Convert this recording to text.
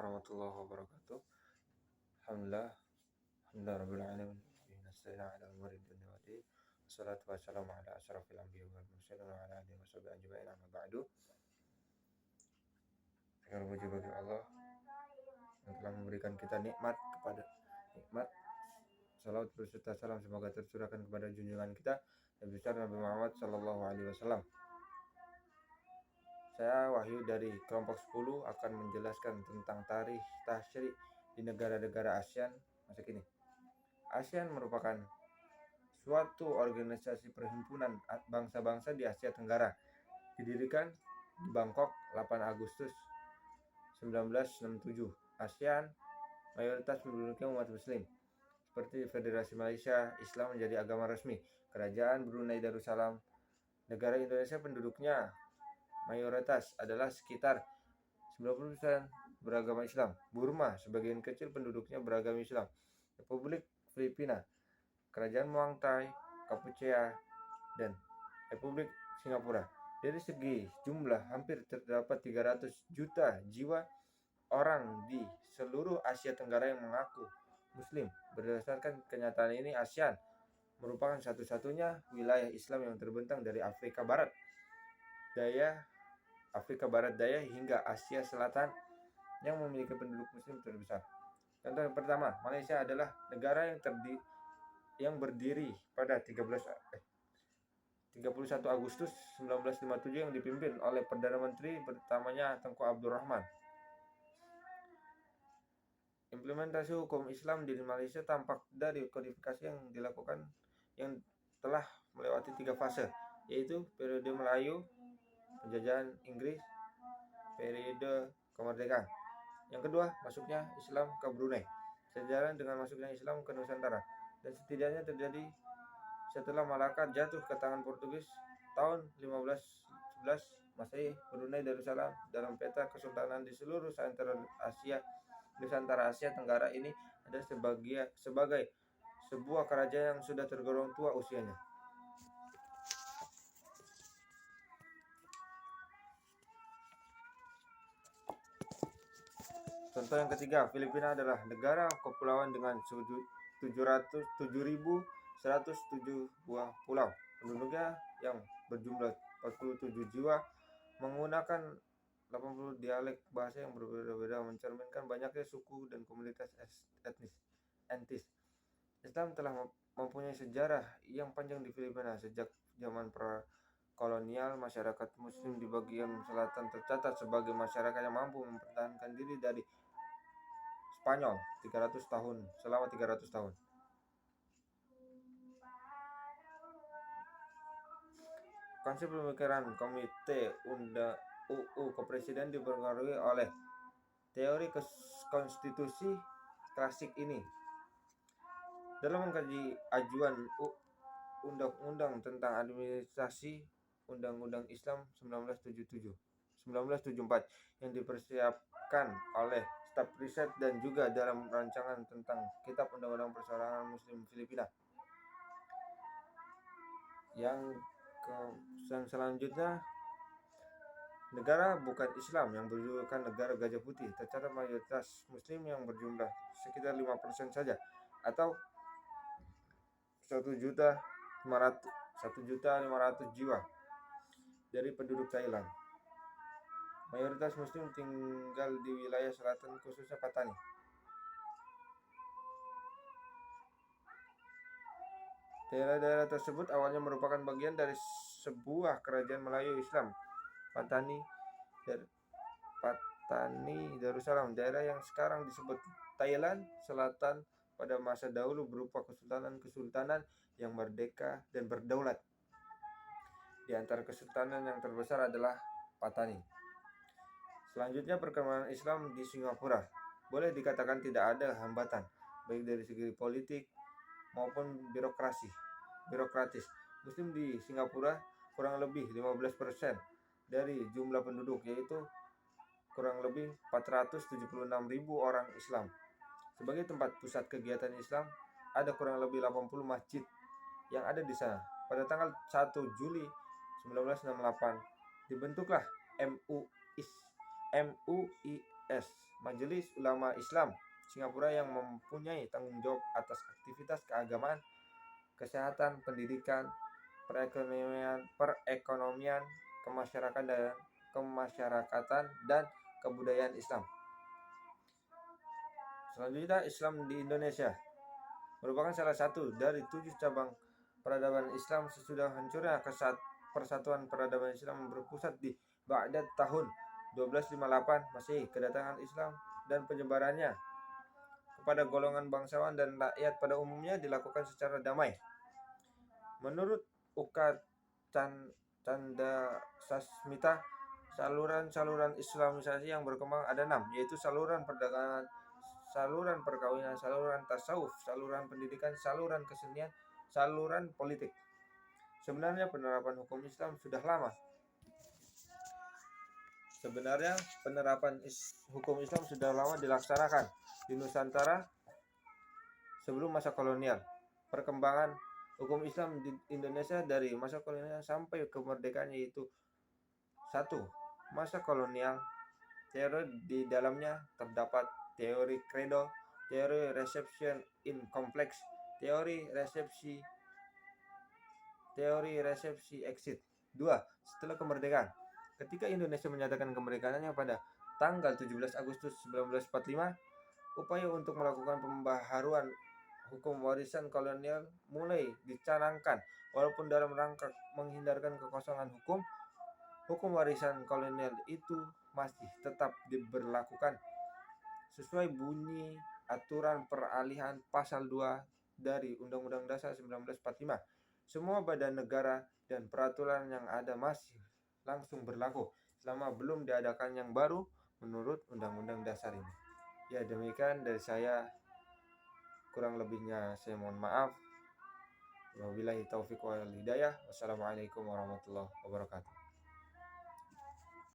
warahmatullahi wabarakatuh. Alhamdulillah rabbil alamin. Nasta'inu ala umuri dunya wa din. Wassalatu wassalamu ala asyrafil anbiya wal mursalin wa ala alihi washabihi ajmain. Amma ba'du. Segala puji bagi Allah yang telah memberikan kita nikmat. Salawat berserta salam semoga tercurahkan kepada junjungan kita Nabi besar Nabi Muhammad sallallahu alaihi wasallam. Saya Wahyu dari kelompok 10 akan menjelaskan tentang tarikh tasyrik di negara-negara ASEAN masa kini. ASEAN merupakan suatu organisasi perhimpunan bangsa-bangsa di Asia Tenggara. Didirikan di Bangkok 8 Agustus 1967. ASEAN mayoritas penduduknya umat muslim. Seperti Federasi Malaysia, Islam menjadi agama resmi. Kerajaan Brunei Darussalam. Negara Indonesia penduduknya mayoritas adalah sekitar 90% beragama Islam. Burma sebagian kecil penduduknya beragama Islam. Republik Filipina, Kerajaan Muang Thai, Kampuchea, dan Republik Singapura. Dari segi jumlah hampir terdapat 300 juta jiwa orang di seluruh Asia Tenggara yang mengaku Muslim. Berdasarkan kenyataan ini, ASEAN merupakan satu-satunya wilayah Islam yang terbentang dari Afrika Barat Daya hingga Asia Selatan yang memiliki penduduk muslim terbesar. Contoh yang pertama, Malaysia adalah negara yang berdiri pada 31 Agustus 1957 yang dipimpin oleh Perdana Menteri pertamanya Tengku Abdul Rahman. Implementasi hukum Islam di Malaysia tampak dari kodifikasi yang dilakukan yang telah melewati 3 fase, yaitu periode Melayu, penjajahan Inggris, periode kemerdekaan. Yang kedua, masuknya Islam ke Brunei, sejalan dengan masuknya Islam ke Nusantara, dan setidaknya terjadi setelah Malaka jatuh ke tangan Portugis tahun 1511 Masehi. Brunei Darussalam dalam peta kesultanan di seluruh Nusantara Asia Tenggara ini ada sebagai sebuah kerajaan yang sudah tergolong tua usianya. Contoh yang ketiga, Filipina adalah negara kepulauan dengan 7.107 buah pulau. Penduduknya yang berjumlah 47 jiwa menggunakan 80 dialek bahasa yang berbeda-beda, mencerminkan banyaknya suku dan komunitas etnis. Islam telah mempunyai sejarah yang panjang di Filipina. Sejak zaman kolonial, masyarakat muslim di bagian selatan tercatat sebagai masyarakat yang mampu mempertahankan diri dari Spanyol selama 300 tahun. Konsep pemikiran Komite UU Kepresiden dipengaruhi oleh teori konstitusi klasik ini. Dalam mengkaji ajuan undang-undang tentang administrasi Undang-Undang Islam 1974 yang dipersiapkan oleh staf riset dan juga dalam rancangan tentang Kitab Undang-Undang Perseorangan Muslim Filipina. Yang selanjutnya, negara bukan Islam yang berjulukan negara Gajah Putih tercatat mayoritas muslim yang berjumlah sekitar 5% saja, atau 1.500.000 jiwa dari penduduk Thailand. Mayoritas muslim tinggal di wilayah selatan, khususnya Patani. Daerah-daerah tersebut awalnya merupakan bagian dari sebuah kerajaan Melayu Islam, Patani Darussalam, daerah yang sekarang disebut Thailand Selatan pada masa dahulu berupa kesultanan yang merdeka dan berdaulat. Di antara kesultanan yang terbesar adalah Patani. Selanjutnya, perkembangan Islam di Singapura. Boleh dikatakan tidak ada hambatan, baik dari segi politik maupun birokratis. Muslim di Singapura kurang lebih 15% dari jumlah penduduk, yaitu kurang lebih 476.000 orang Islam. Sebagai tempat pusat kegiatan Islam, ada kurang lebih 80 masjid yang ada di sana. Pada tanggal 1 Juli 1968 dibentuklah MUIS Majelis Ulama Islam Singapura yang mempunyai tanggung jawab atas aktivitas keagamaan, kesehatan, pendidikan, perekonomian, kemasyarakatan dan kebudayaan Islam. Selanjutnya, Islam di Indonesia merupakan salah satu dari 7 cabang peradaban Islam sesudah hancurnya persatuan peradaban Islam berpusat di Baghdad tahun 1258 Masehi. Kedatangan Islam dan penyebarannya kepada golongan bangsawan dan rakyat pada umumnya dilakukan secara damai. Menurut Uka Candasasmita, saluran-saluran Islamisasi yang berkembang ada 6, yaitu saluran perdagangan, saluran perkawinan, saluran tasawuf, saluran pendidikan, saluran kesenian, saluran politik. Sebenarnya penerapan hukum Islam sudah lama. Hukum Islam sudah lama dilaksanakan di Nusantara sebelum masa kolonial. Perkembangan hukum Islam di Indonesia dari masa kolonial sampai kemerdekaan yaitu 1. Masa kolonial. Teori di dalamnya terdapat teori credo, teori reception in complex, teori resepsi exit. 2. Setelah kemerdekaan. Ketika Indonesia menyatakan kemerdekaannya pada tanggal 17 Agustus 1945, upaya untuk melakukan pembaharuan hukum warisan kolonial mulai dicanangkan. Walaupun dalam rangka menghindarkan kekosongan hukum warisan kolonial itu masih tetap diberlakukan sesuai bunyi aturan peralihan pasal 2 dari Undang-Undang Dasar 1945. Semua badan negara dan peraturan yang ada masih langsung berlaku selama belum diadakan yang baru menurut Undang-Undang Dasar ini. Ya, demikian dari saya. Kurang lebihnya saya mohon maaf. Wabillahi taufiq wal hidayah. Wassalamualaikum warahmatullahi wabarakatuh.